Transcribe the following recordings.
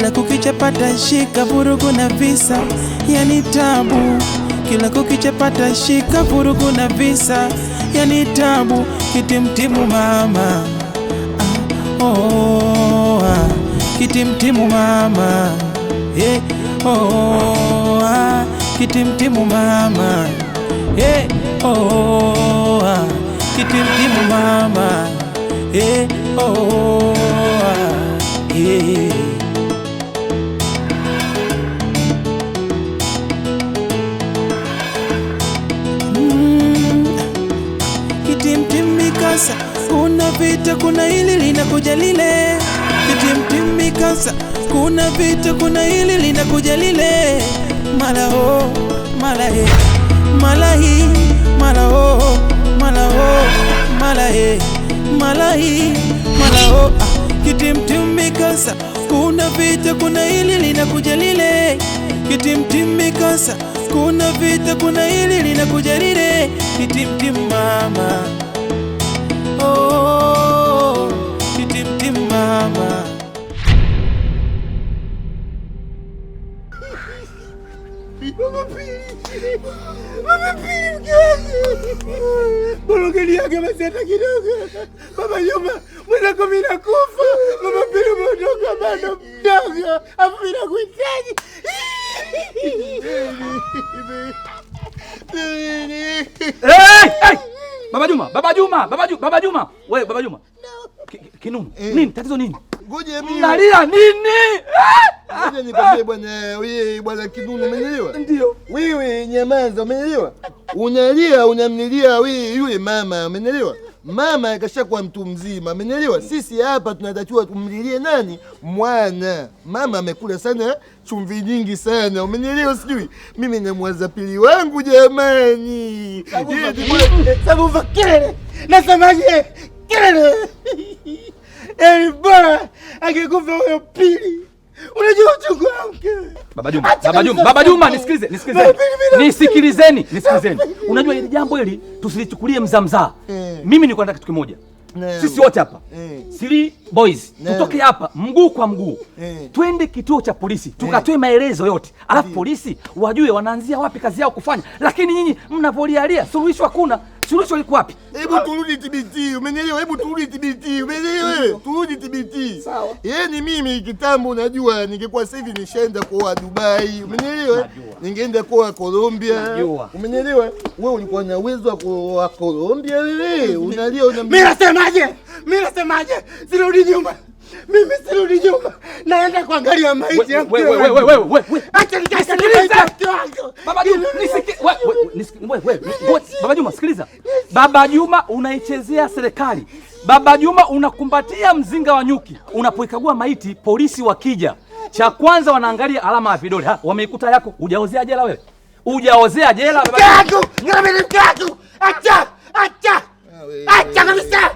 kila kukichapata shika vurugu na visa, yani tabu. Kila kukichapata shika vurugu na visa, yani tabu. Kitimtimu mama, kitimtimu mama, kitimtimu mama, kitimtimu mama, Kitimtimu mikasa, kuna vita kuna hili linakuja lile. Kitimtimu mikasa, kuna vita kuna hili linakuja lile. Mala ho, mala he, mala hi, mala ho, mala ho, mala he, mala hi, mala ho. Kitimtimu mikasa, kuna vita kuna hili linakuja lile. Kitimtimu mikasa, kuna vita kuna hili linakuja lile. Kitimtimu mama, kitimtimu mama. Mama Pili mkiwangu, Bologeli yake maseta kidogo. Baba Juma, mwanako mimi nakufa. Mama Pili umeondoka bado mdogo, hapo mimi nakuhitaji. Hey! Baba Juma. Wewe Baba Juma. Kinunu. Nini? Tatizo nini? Ngoja mimi. Unalia nini? Ngoja nikwambie bwana, wewe bwana Kinunu, umeelewa? Ndio. Wewe nyamaza, umeelewa? Unalia unamlilia wewe yule mama, umeelewa? Mama akashakuwa mtu mzima, umeelewa? Sisi hapa tunatakiwa tumlilie nani? Mwana. Mama amekula sana chumvi nyingi sana, umeelewa? Sijui mimi namwaza Pili wangu jamani. Sababu kelele. Nasemaje? Kelele. Bora angekufa huyo Pili. Unajua uchungu wangu. Baba Juma, nisikilizeni. Unajua hili jambo hili tusilichukulie mzamzaa. Mimi niko nataka kitu kimoja. Sisi wote hapa 3 boys tutoke hapa mguu kwa mguu, twende kituo cha polisi tukatoe maelezo yote, alafu polisi wajue wanaanzia wapi kazi yao kufanya. Lakini nyinyi mnavolialia suluhisho hakuna. Suluhisho liko wapi? Hebu turudi TBT, umeelewa? Hebu turudi TBT, umeelewa? Turudi TBT. Sawa. Yaani mimi kitambo unajua ningekuwa sasa hivi nishaenda kwa Dubai, umeelewa? Ningeenda kwa Colombia. Umeelewa? Wewe ulikuwa na uwezo wa kwa Colombia wewe. Unalia Mimi nasemaje? Sirudi nyuma. Mimi sirudi nyuma. Naenda kuangalia maiti ya mke wangu. Wewe. Acha nikasikiliza mke wangu. Baba Juma, sikiliza. Baba Juma unaichezea serikali. Baba Juma unakumbatia mzinga wa nyuki. Unapoikagua maiti, polisi wakija, cha kwanza wanaangalia alama ya vidole. Wameikuta yako, hujaozea jela wewe? Hujaozea jela baba yangu. Ngara mke wangu. Acha kabisa.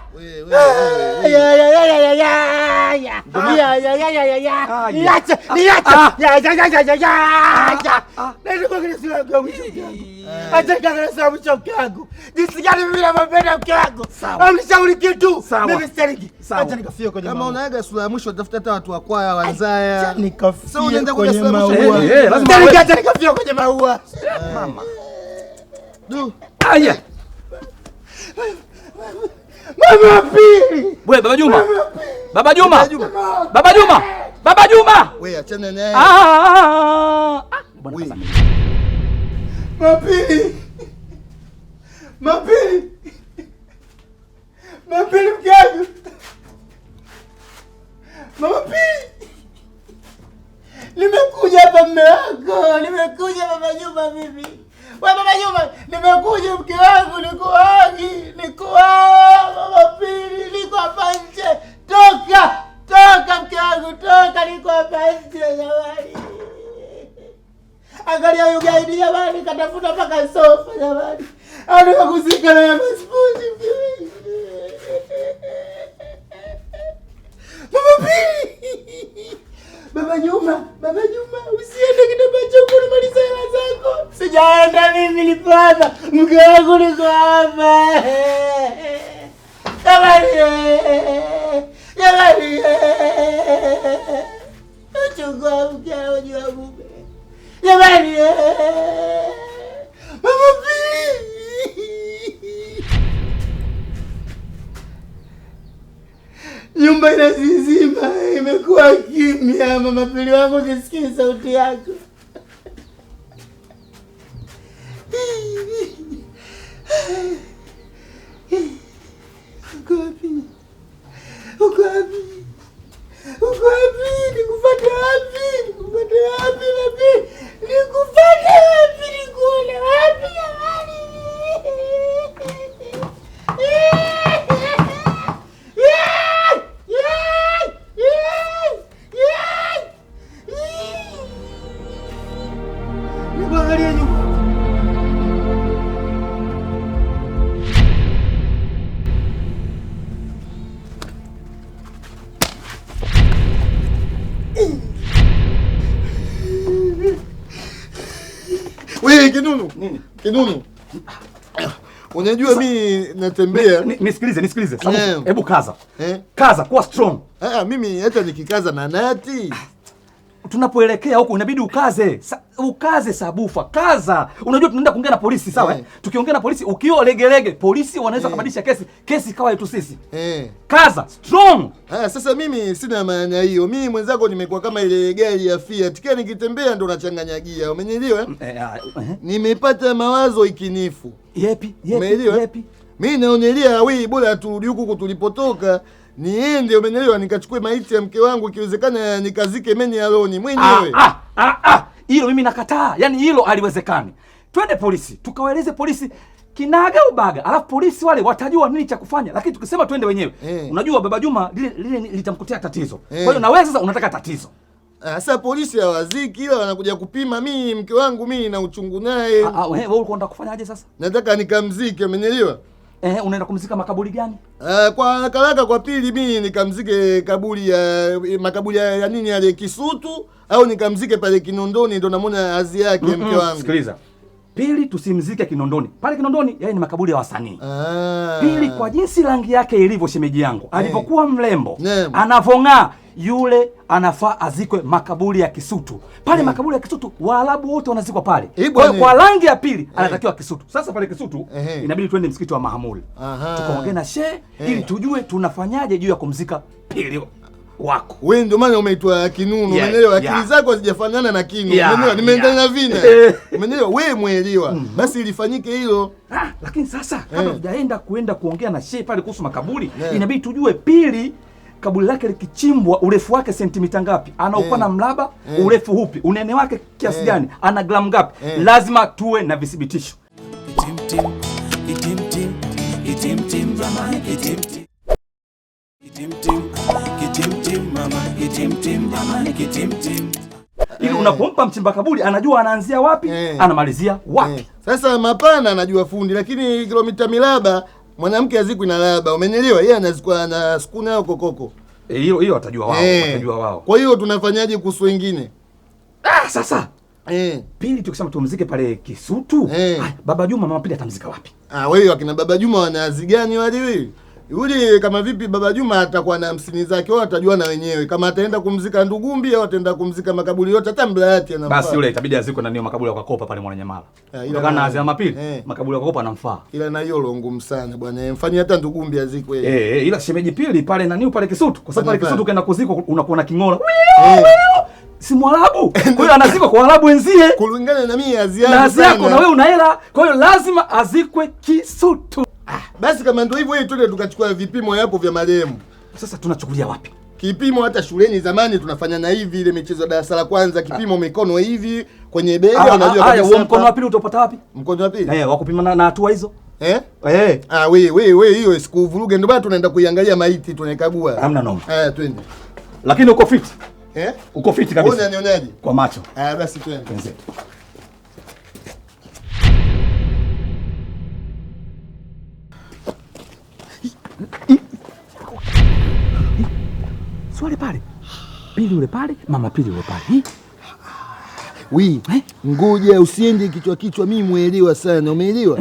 Kama unaaga sura ya mwisho tafuta hata watu wa kwaya wanzaya. Sasa unaenda kwenye maua. Lazima nikafia kwenye maua. Mama. Aya. Mama Pili. Wewe Baba Juma. Wewe achana naye. Bwana Mapili mkangu. Mama Pili. Nimekuja hapa mme wako. Nimekuja Baba Juma mimi. Wewe Baba Juma, nimekuja mke wangu nikuagi. Mama Pili, niko hapa nje. Toka mke wangu, toka, niko hapa nje jamani. Angalia huyu gaidi jamani, katafuta mpaka sofa jamani. Anataka kuzika na pasipoti mke wangu. Mama Pili. Baba Juma, usiende kitamba chako unamaliza hela zako. Sijaenda mimi, nilipo hapa. Mke wangu niko hapa. Jamani. uko mke anajua mume. Jamani, Mama Pili. Nyumba inazizima, imekuwa kimya. Mama Pili wangu, nisikie sauti yako. Uko wapi? Uko wapi? Uko wapi? Nikufuate wapi? Nikufuate wapi wapi? Nikufuate wapi? Nikuone wapi jamani? Nikuangalia nyuma. Wewe Kinunu. Nini? Kinunu. Unajua mimi natembea. Nisikilize. Hebu kaza. Kaza, kuwa strong. Mimi hata nikikaza na nati. Tunapoelekea huko inabidi ukaze. Ukaze Sabufa. Kaza. Unajua tunaenda kuongea na polisi, sawa? Tukiongea na polisi ukiwa legelege, polisi wanaweza kubadilisha kesi ikawa yetu sisi. Kaza, strong. Sasa mimi sina maana hiyo. Mimi mwenzako nimekuwa kama ile gari ya Fiat. Kila nikitembea ndo nachanganyagia. Umenielewa? Nimepata mawazo ikinifu. Yepi? Mimi naonelea wewe bora turudi huku tulipotoka. Niende, umenielewa, nikachukue maiti ya mke wangu, ikiwezekana nikazike meni aloni mwenyewe. Hilo mimi nakataa. Yaani hilo haliwezekani. Twende polisi, tukawaeleze polisi kinaga ubaga. Alafu polisi wale watajua nini cha kufanya. Lakini tukisema twende wenyewe, unajua Baba Juma lile litamkutia tatizo. Kwa hiyo na wewe sasa unataka tatizo. Sasa polisi hawaziki, ila wanakuja kupima mimi mke wangu, mimi na uchungu naye. Wewe ulikuwa unataka kufanyaje sasa? Nataka nikamzike, umenielewa? Unaenda kumzika makaburi gani? Kwa kalaka kwa pili mimi nikamzike makaburi ya nini yale Kisutu, au nikamzike pale Kinondoni, ndo namona azi yake mke wangu. Sikiliza. Pili, tusimzike Kinondoni. Pale Kinondoni yeye ni makaburi ya wasanii. Pili, kwa jinsi rangi yake ilivyo shemeji yangu, alipokuwa mrembo, anavong'aa, yule anafaa azikwe makaburi ya Kisutu. Pale makaburi ya Kisutu Waarabu wote wanazikwa pale. Kwa rangi ya pili anatakiwa Kisutu. Sasa pale Kisutu inabidi twende msikiti wa Mahamul. Tukaongea na shehe ili tujue tunafanyaje juu ya kumzika Pili wako. Wewe ndio maana umeitwa Kinunu, umeelewa? Akili zako hazijafanana na Kinu, umeelewa? Nimeendana na vina. Umeelewa? Wewe muelewa. Basi ilifanyike hilo. Lakini sasa kama hujaenda kuongea na shehe pale kuhusu makaburi, inabidi tujue Pili kaburi lake likichimbwa urefu wake sentimita ngapi? Ana upana mraba, urefu hupi? Unene wake kiasi gani? Ana gramu ngapi? Lazima tuwe na vithibitisho. Ili unapompa mchimba kaburi anajua anaanzia wapi, anamalizia wapi. Sasa mapana anajua fundi, lakini kilomita miraba mwanamke azikwi na laba, umenielewa? Yeye anazikwa na skuna au kokoko. Hiyo watajua wao. Kwa hiyo tunafanyaje kuhusu wengine? Sasa Pili tukisema tumzike pale Kisutu, Baba Juma Mama Pili atamzika wapi? Wewe akina Baba Juma wanazi gani wale wewe? Yule kama vipi Baba Juma atakuwa na 50 zake, wao watajua na wenyewe kama ataenda kumzika Ndugumbi au ataenda kumzika makaburi yote, hata Mlayati anamfaa. Basi yule itabidi azikwe na ndio makaburi ya Kakopa pale Mwananyamala. Kutokana na Azia Mapili, makaburi ya Kakopa anamfaa. Ila na hiyo ngumu sana bwana. Mfanyie hata Ndugumbi azikwe. Ila shemeji Pili pale nani pale Kisutu, kwa sababu pale Kisutu kaenda kuzikwa unakuwa na king'ola. Si Mwarabu. Kwa hiyo anazikwa kwa Waarabu wenzie. Kulingana na mimi Azia yako na wewe una hela, kwa hiyo lazima azikwe Kisutu. Basi kama ndio hivyo, twende tukachukua vipimo hapo vya marehemu. Sasa tunachukulia wapi? Kipimo hata shuleni zamani tunafanya na hivi, ile michezo ya darasa la kwanza, kipimo mikono hivi kwenye bega, unajua kabisa. Huo mkono wa pili utapata wapi? Mkono wa pili? Wa kupima na hatua hizo? Wewe hiyo sikuvuruge, ndio bado tunaenda kuiangalia maiti, tunaikagua. Hamna noma. Twende. Lakini uko fit? Uko fit kabisa. Unanionaje? Kwa macho. Basi twende. Swali pale. Pili yule pale, Mama Pili yule pale. Ngoja usiende kichwa, mimi muelewa sana, umeelewa?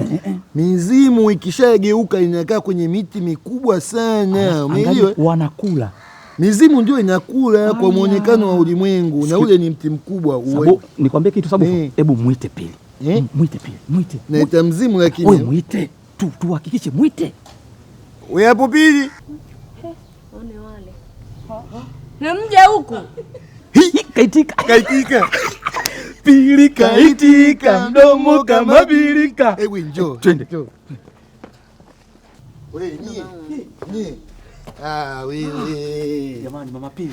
Mizimu ikishageuka inakaa kwenye miti mikubwa sana, umeelewa? Wanakula Mizimu ndio inakula kwa muonekano wa ulimwengu na ule ni mti mkubwa. Nikwambie kitu Sabu, hebu muite Pili. Muite Pili, muite. Naita mzimu lakini. Wewe muite. Tuhakikishe muite. Wewe hapo Pili. One wale. Na mja huku. Kaitika. Pili kaitika, mdomo kama bilika. Hebu njoo. Twende. Wewe nie. Wewe. Jamani mama Pili.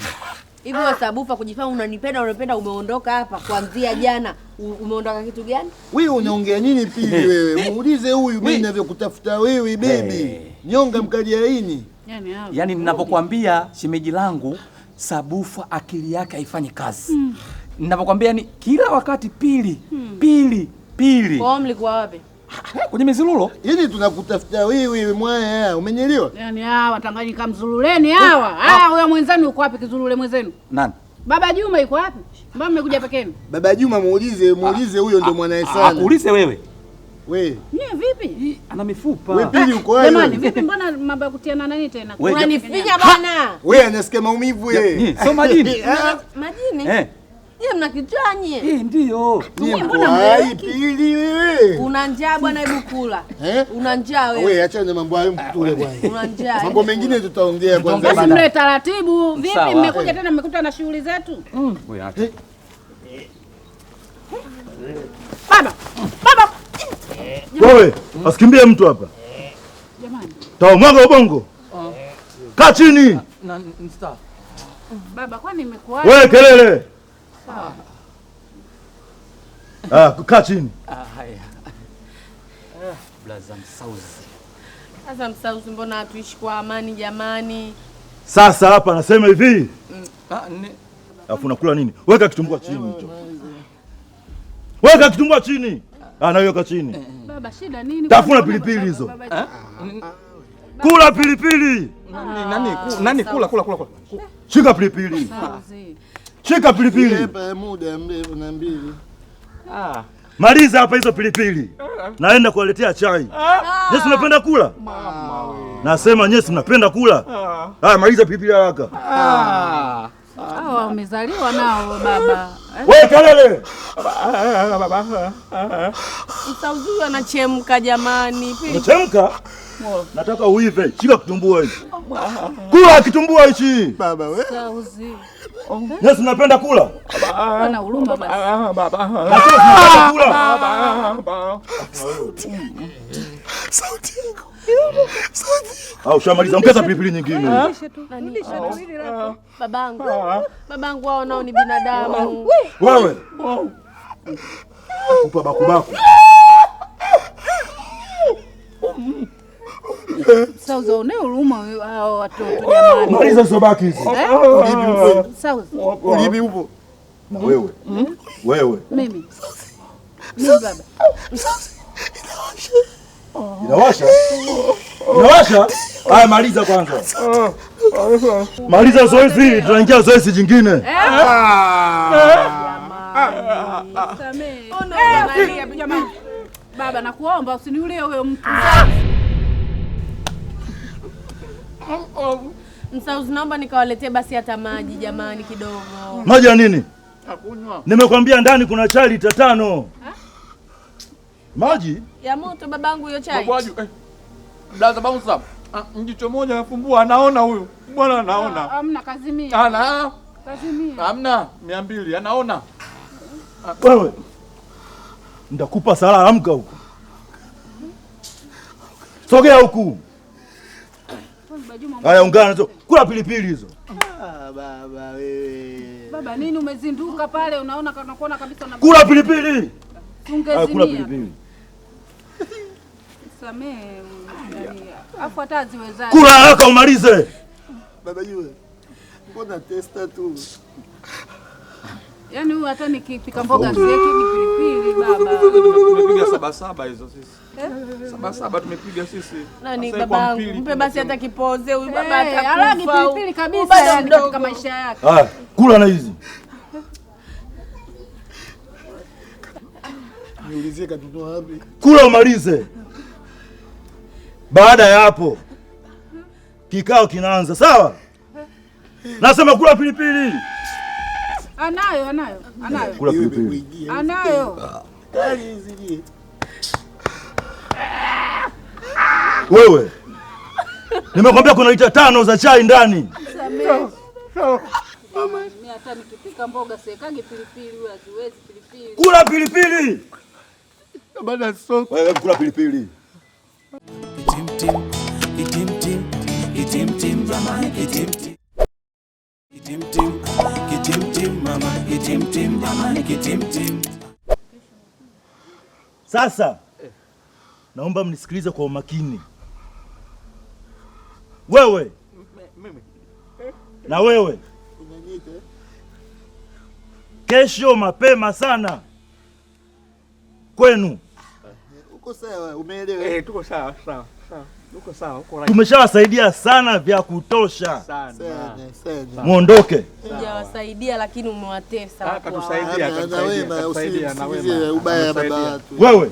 Hivi wewe Sabufa kujifanya unanipenda umeondoka hapa kuanzia jana. Umeondoka kitu gani? Wewe unaongea nini Pili wewe? Muulize huyu mimi ninavyokutafuta wewe baby. Nyonga mkaliaini. Yaani ninapokuambia shemeji langu Sabufa akili yake haifanyi kazi. Ninapokuambia ni kila wakati Pili. Kwa mlikuwa wapi? Kwenye Mizululo. Yaani tunakutafuta wewe mwaya, umenielewa? Yaani hawa Tanganyika Mzululeni hawa. Huyo mwenzenu yuko wapi Kizulule mwenzenu? Nani? Baba Juma yuko wapi? Mbona mmekuja peke yenu? Baba Juma muulize huyo ndo mwanae sana. Uulize wewe. Wewe vipi? Ana mifupa. Wewe Pili uko wapi? Jamani vipi mbona mambo ya kutiana nani tena? Unanifinya bwana. Wewe anasikia maumivu wewe. Sio majini. Majini? Yeye mnakitanye. Ndio. Mbona Pili wewe? Una njaa bwana, hebu kula. Una njaa wewe. Wewe acha na mambo hayo mtule bwana. Una njaa. Mambo mengine tutaongea kwanza. Basi mle taratibu. Vipi mmekuja tena mmekuta na shughuli zetu? Wewe acha. Baba. Wewe, asikimbie mtu hapa. Jamani. Mwaga ubongo. Kaa chini. Baba kwani imekuwa? Wewe kelele. Kaa chini. Haya. Blaza Msauzi. Sasa Msauzi, mbona hatuishi kwa amani jamani? Sasa hapa nasema hivi. Alafu unakula nini? Weka kitumbua chini hicho. Weka kitumbua chini. Anaweka chini. Baba shida nini? Tafuna pilipili hizo. Kula pilipili. Nani kula. Shika pilipili. Shika pilipili. Hapa muda mrefu na mbili. Maliza hapa hizo pilipili. Naenda kuwaletea chai. Nyesi mnapenda kula? Nasema nyesi mnapenda kula? Maliza pilipili haraka. Hao wamezaliwa nao baba. Wewe kelele. Msauzi anachemka jamani. Unachemka? Nataka uive. Shika kitumbua hichi. Kula kitumbua hichi. Baba wewe. Msauzi. Nyesi mnapenda kula? Ana huruma basi. Nasema mnapenda kula? Sauti yako. Ushamaliza, ongeza pilipili nyingine. Babangu wao nao ni binadamu. Wewe. Kupa bakubaku. Sasa une huruma hao watoto jamani. Maliza hizo baki hizi. Sasa Ulibi upo. Wewe. Mimi baba. Inawasha? Haya, maliza kwanza. Maliza zoezi, tunaingia zoezi jingine. Jamani. Baba nakuomba usiniulie huyo mtu. Msauzi, naomba nikawaletee basi hata maji jamani kidogo. Maji ya nini? Nimekwambia ndani kuna chai lita 5. Maji? Ya moto babangu, hiyo chai. Blaza Bouncer. Mjicho moja nafumbua, anaona huyu. Bwana anaona. Hamna kazimia. Kazimia. Hamna 200 anaona. Wewe. Ndakupa sala, amka huko. Sogea huku. Haya, ungana hizo. Kula pilipili hizo. Baba wewe. Baba nini umezinduka pale, unaona kuona kabisa una. Kula pilipili. Ungezimia. Kula pilipili. Samee. Afu hata ziwezaje. Kula haraka umalize. Baba yule. Mbona testa tu? Yaani huyu hata nikipika mboga zetu ni pilipili baba. Tumepiga 7 hizo sisi. 7 tumepiga sisi. Nani babangu? Mpe basi hata kipoze huyu baba atakufa. Alagi pilipili kabisa yani katika maisha yake. Haya, kula na hizi. Niulizie katunua wapi? Kula umalize. Baada ya hapo kikao kinaanza, sawa? Nasema kula pilipili. Anayo. Kula pilipili. Anayo. Wewe. Nimekwambia kuna lita 5 za chai ndani. Mimi hata nikipika mboga siwekage pilipili, wewe haziwezi pilipili. Kula pilipili. Bana soko. Wewe kula pilipili. Kitim mama, kitim. Sasa naomba mnisikilize kwa umakini. Wewe na wewe, kesho mapema sana kwenu. Uko sawa, umeelewa? Tuko sawa. Uko sawa. Tumeshawasaidia sana vya kutosha. Sana. Muondoke. Hujawasaidia lakini umewatesa. Tusaidia na wema. Ubaya baba watu. Wewe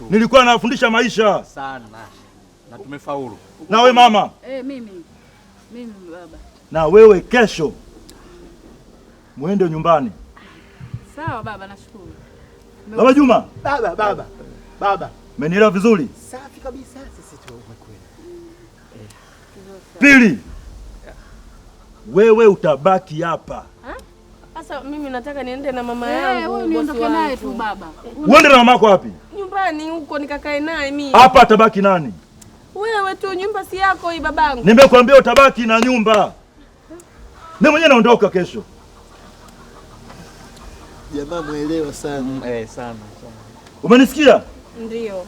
nilikuwa nafundisha maisha sana na tumefaulu. Na wewe mama. Mimi baba. Na wewe kesho muende nyumbani. Sawa baba, nashukuru. Baba Juma. Baba. Umenielewa vizuri? Safi kabisa, sisi tu umekwenda. Pili. Wewe utabaki hapa. Sasa mimi nataka niende na mama yangu. Wewe niondoke naye tu baba. Uende na mamako wapi? Nyumbani huko nikakae naye mimi. Hapa atabaki nani? Wewe tu, nyumba si yako hii babangu. Nimekwambia utabaki na nyumba. Mimi mwenyewe naondoka kesho. Jamaa muelewa sana. Sana. Umenisikia? Ndio.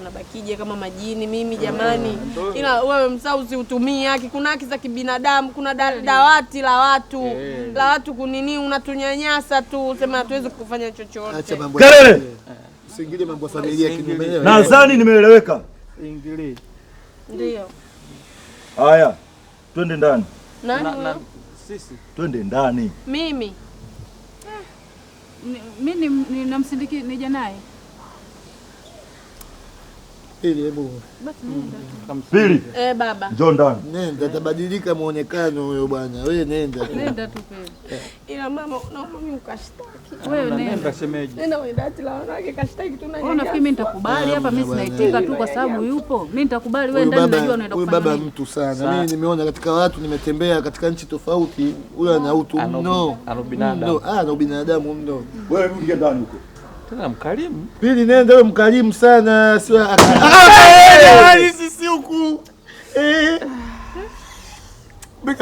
Unabakije kama majini mimi jamani. Ila wewe msauzi utumie haki, kuna haki za kibinadamu, kuna dawati la watu kunini, unatunyanyasa tu, sema hatuwezi kufanya chochote. Acha mambo. Kelele. Usiingilie mambo ya familia kinyume. Nadhani nimeeleweka. Ingilie. Ndio. Haya. Twende ndani. Nani? Sisi. Twende ndani. Mimi. Mimi namsindikiza nije naye. Pili, hebu. Pili. Baba. Njoo ndani. Nenda, tabadilika muonekano huyo bwana. Wewe nenda. Nenda tu Pili. Ila mama, naomba mimi ukashtaki. Wewe nenda shemeji. Nenda kwenye dawati la wanawake kashtaki tu na. Nafikiri mimi nitakubali hapa, mimi sinaitika tu kwa sababu yupo. Mimi nitakubali, wewe ndani najua unaenda kufanya nini. Baba mtu sana. Mimi nimeona katika watu, nimetembea katika nchi tofauti, huyo ana utu mno. Ana binadamu. Ana binadamu mno. Wewe rudi ndani huko. Tena mkarimu. Pili, nenda wewe mkarimu sana, sio sisi huku.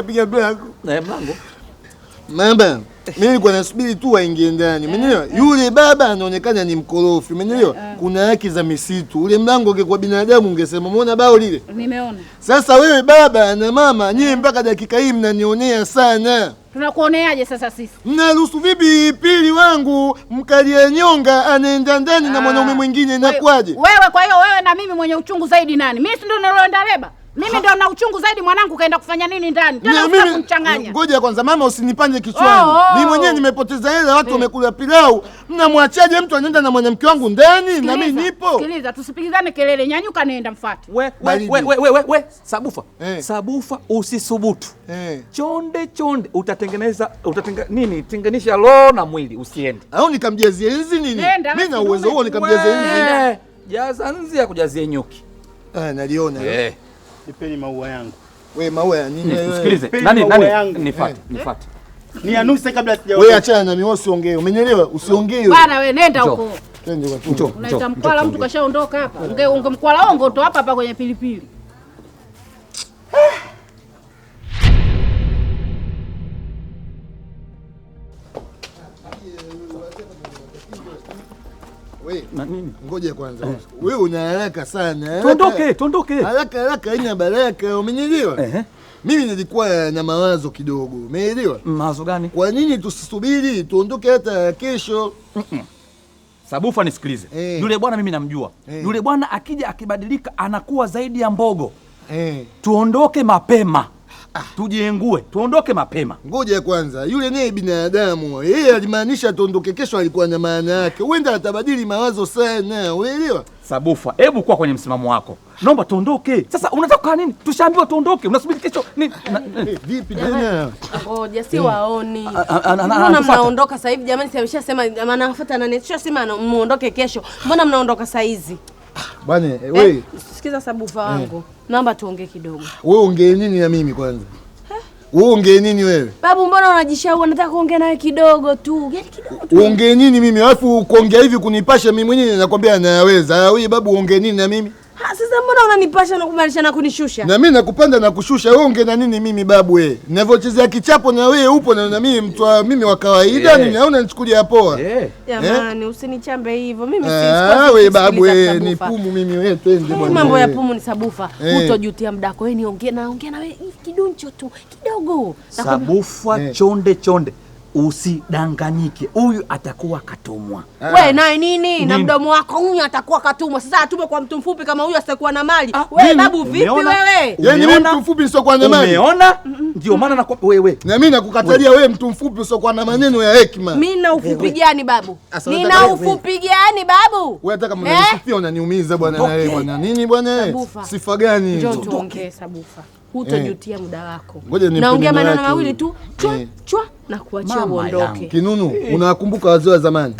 Piga mlango. Mlango. Mamba, mimi nilikuwa nasubiri tu waingie ndani. Umeelewa? Yule baba anaonekana ni mkorofi. Umeelewa? Kuna haki za misitu. Ule mlango ungekuwa binadamu ungesema umeona bao lile? Nimeona. Sasa wewe baba na mama, nyie mpaka dakika hii mnanionea sana. Tunakuoneaje sasa sisi? Mnaruhusu vipi Pili wangu mkalia nyonga anaenda ndani na mwanaume mwingine inakwaje? Wewe kwa hiyo wewe na mimi mwenye uchungu zaidi nani? Mimi si ndio niloenda leba? Mimi ndio na uchungu zaidi, mwanangu kaenda kufanya nini ndani? Tena usitaki kumchanganya. Ngoja kwanza mama, usinipanje kichwani. Mimi mwenyewe nimepoteza hela, watu wamekula pilau. Mnamwachaje mtu anaenda na mwanamke wangu ndani na mimi nipo? Sikiliza, tusipigizane kelele. Nyanyuka nenda mfuate. We Sabufa. Sabufa usisubutu. Chonde utatengeneza tenganisha roho na mwili, usiende. Au nikamjazie nzi nini? Mimi na uwezo huo nikamjazie nzi. Jaza nzi ya kujazie nyuki. Naliona. Nipeni maua yangu. Wewe maua ya nini wewe? Usikilize. Nani? Nifuate. Ni anuse kabla sijaoa. Wewe achana na mimi, usiongee. Umenielewa? Usiongee. Bwana wewe nenda huko. Twende kwa tu. Unaita mkwala mtu kashaondoka hapa. Ungemkwala ongo tu hapa kwenye pilipili. Wewe na nini? Ngoja kwanza. Wewe una haraka sana. Tuondoke. Haraka haina baraka, umenielewa? Mimi nilikuwa na mawazo kidogo. Umeelewa? Mawazo gani? Kwa nini tusisubiri tuondoke hata kesho? Sabufa, nisikilize. Yule bwana mimi namjua. Yule bwana akija akibadilika anakuwa zaidi ya mbogo. Tuondoke mapema. tujiengue, tuondoke mapema. Ngoja kwanza, yule naye binadamu, yeye alimaanisha tuondoke kesho, alikuwa na maana yake. Huenda atabadili mawazo sana, unaelewa? Sabufa, hebu kuwa kwenye msimamo wako. Naomba tuondoke. Sasa unataka nini? Tushaambiwa tuondoke. Unasubiri kesho nini? Vipi tena? Ngoja si waoni. Mbona mnaondoka sasa hivi jamani? Ameshasema anafuata nani? Tushasema muondoke kesho. Mbona mnaondoka saa hizi? Bwana, wewe sikiza Sabufa wangu. Naomba tuongee kidogo. Wewe ongee nini na mimi kwanza? Wewe ongee nini wewe? Babu, mbona unajishauri? Nataka kuongea nawe kidogo tu. Yaani kidogo tu. Ongee nini mimi? Alafu kuongea hivi kunipasha mimi mwenyewe nakwambia naweza. Wewe babu ongee nini na mimi? Sasa mbona unanipasha na kumaanisha na kunishusha? Na mimi nakupanda na kushusha. Wewe ongea na nini mimi babu wewe? Ninavyochezea kichapo na wewe upo na mimi mtu mimi wa kawaida ninaona nichukulia poa. Jamani, usinichambe hivyo. Mimi si wewe babu wewe ni pumu mimi wewe twende bwana. Mambo ya pumu ni Sabufa. Utojutia mdako wewe niongee na wewe kiduncho tu kidogo. Sabufa chonde. Usidanganyike. Huyu atakuwa katumwa. Wewe naye nini? Na mdomo wako huyu atakuwa katumwa. Sasa atume kwa mtu mfupi kama huyu asitakuwa na mali. Wewe babu vipi wewe? Yaani mimi mtu mfupi usiokuwa na mali. Umeona? Ndio maana nakwambia wewe. Na mimi nakukatalia wewe mtu mfupi usiokuwa na maneno ya hekima. Mimi na ufupi gani babu? Nina ufupi gani babu? Wewe hata kama unanisifia unaniumiza bwana na wewe bwana. Nini bwana? Sifa gani hizo? Njoo tuongee Sabufa. Hutojutia muda wako. Naongea maneno mawili tu. Chwa na kuachia uondoke. Kinunu, unakumbuka wazee wa zamani?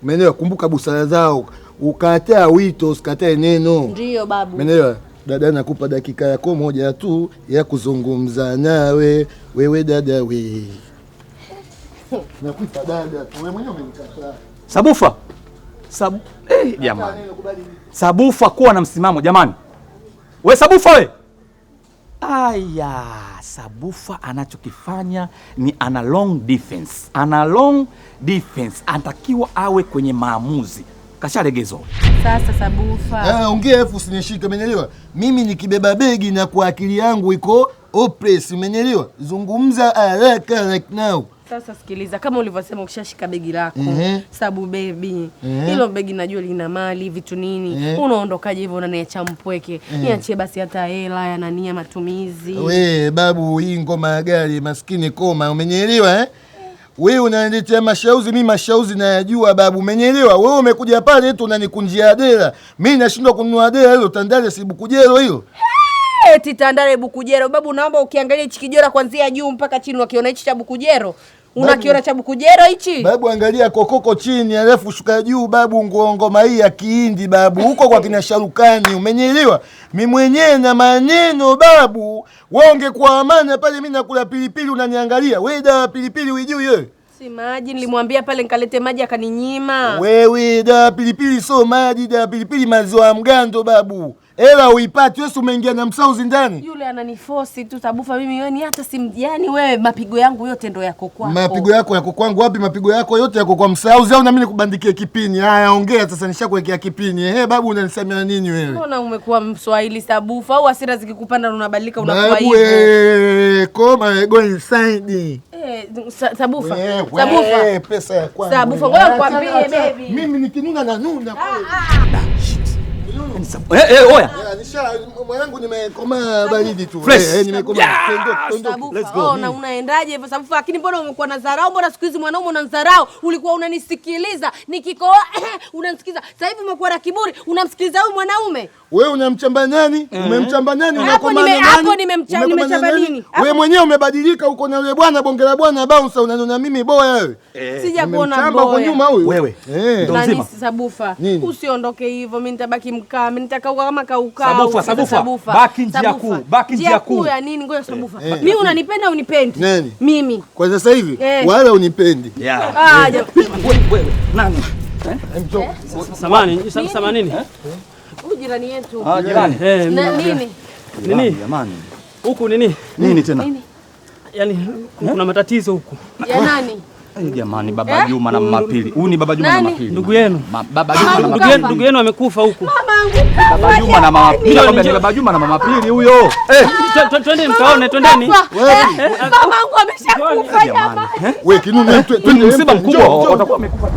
Umeelewa? Kumbuka busara zao. Ukataa wito, usikatae neno. Ndio babu. Umeelewa? Dada, nakupa dakika yako moja tu ya kuzungumza nawe. Wewe dada wewe. Nakupa dada tu. Wewe mwenyewe umenikataa. Sabufa. Jamani. Sabufa kuwa na msimamo jamani. We Sabufa we. Aya, Sabufa anachokifanya ni ana long defense. Anatakiwa awe kwenye maamuzi. Kashalegezwa. Sasa Sabufa. Ongea elfu usinishike, umeelewa? Mimi nikibeba begi na kwa akili yangu iko oppress, umeelewa? Zungumza haraka right now. Sasa sikiliza, kama ulivyosema ukishashika begi lako, Sabu baby. Hilo begi najua lina mali, vitu nini. Unaondokaje hivyo unaniacha mpweke? Niachie basi hata hela ya nania matumizi. We babu, hii ngoma ya gari maskini koma, umenyelewa Wewe unaniletea mashauzi, mimi mashauzi nayajua babu, umenyelewa? Wewe umekuja pale eti unanikunjia dela. Mimi nashindwa kununua dela hilo Tandale si Bukujero hilo. Eti Tandale Bukujero. Babu, naomba ukiangalia hichi kijora kuanzia juu mpaka chini ukiona hichi cha Bukujero. Unakiona cha Bukujero hichi? Babu, angalia kokoko chini alafu shuka juu babu, ngoma hii ya Kihindi babu. Huko kwa kina Sharukani, umenyelewa? Mimi mwenyewe na maneno babu. Wewe ungekuwa amana pale mimi nakula pilipili unaniangalia. Wewe dawa pilipili unijui wewe? Si maji nilimwambia pale nikalete maji akaninyima. Wewe dawa pilipili so maji, dawa pilipili maziwa mgando babu. Ela uipati wewe, umeingia na msauzi ndani. Yule ananiforce tu Sabufa, mimi wewe ni hata yani wewe mapigo yangu yote ndo yako kwako. Mapigo yako yako kwangu wapi? Mapigo yako yote yako kwa msauzi au na mimi nikubandikie kipini? Haya ongea sasa, nishakuwekea kipini. Babu, unanisemea nini wewe? Mbona umekuwa Mswahili Sabufa, au hasira zikikupanda unabadilika unakuwa hivyo? Koma go inside. Sabufa. Sabufa. Pesa ya kwangu. Sabufa, ngoja nikwambie baby. Mimi nikinuna na nuna. Oya. Mwanangu nimekoma baridi tu. Nimekoma. Let's go. Na unaendaje hivyo Sabufa? Lakini mbona umekuwa na dharau? Mbona siku hizi mwanaume unanidharau? Ulikuwa unanisikiliza nikikoa unanisikiza. Sasa hivi umekuwa na kiburi, unamsikiliza huyu mwanaume. Wewe unamchamba nani? Umemchamba nani? Unakoma nani? Hapo nimechamba nini? Wewe mwenyewe umebadilika, uko na yule bwana bonge la bwana bouncer, unaniona mimi boya wewe. Sija kuona boya. Umemchamba kwa nyuma huyu. Wewe. Ndio nzima. Sabufa. Usiondoke hivyo, mimi nitabaki mkaa, mimi nitakauka kama kauka. Sabufa. Baki njia kuu. Baki njia kuu. Ya nini? Ngoja Sabufa. Mimi unanipenda au unipendi? Nani? Mimi. Kwa sasa hivi wala unipendi. Wewe. Nani? Samani nini? Huyu jirani yetu. Jirani. Nini? Nini? Jamani. Huku nini? Nini tena? Yaani kuna matatizo huku. Ya nani? Jamani, Baba Juma na Mama Pili. Huyu ni Baba Juma na Mama Pili. Ndugu yenu. Baba Juma na Mama Pili. Ndugu yenu amekufa huku. Baba Juma na Mama Pili. Baba Juma na Mama Pili huyo. Twendeni mkaone, twendeni. Mama wangu ameshakufa jamani. Wewe kinuni, msiba mkubwa watakuwa wamekufa.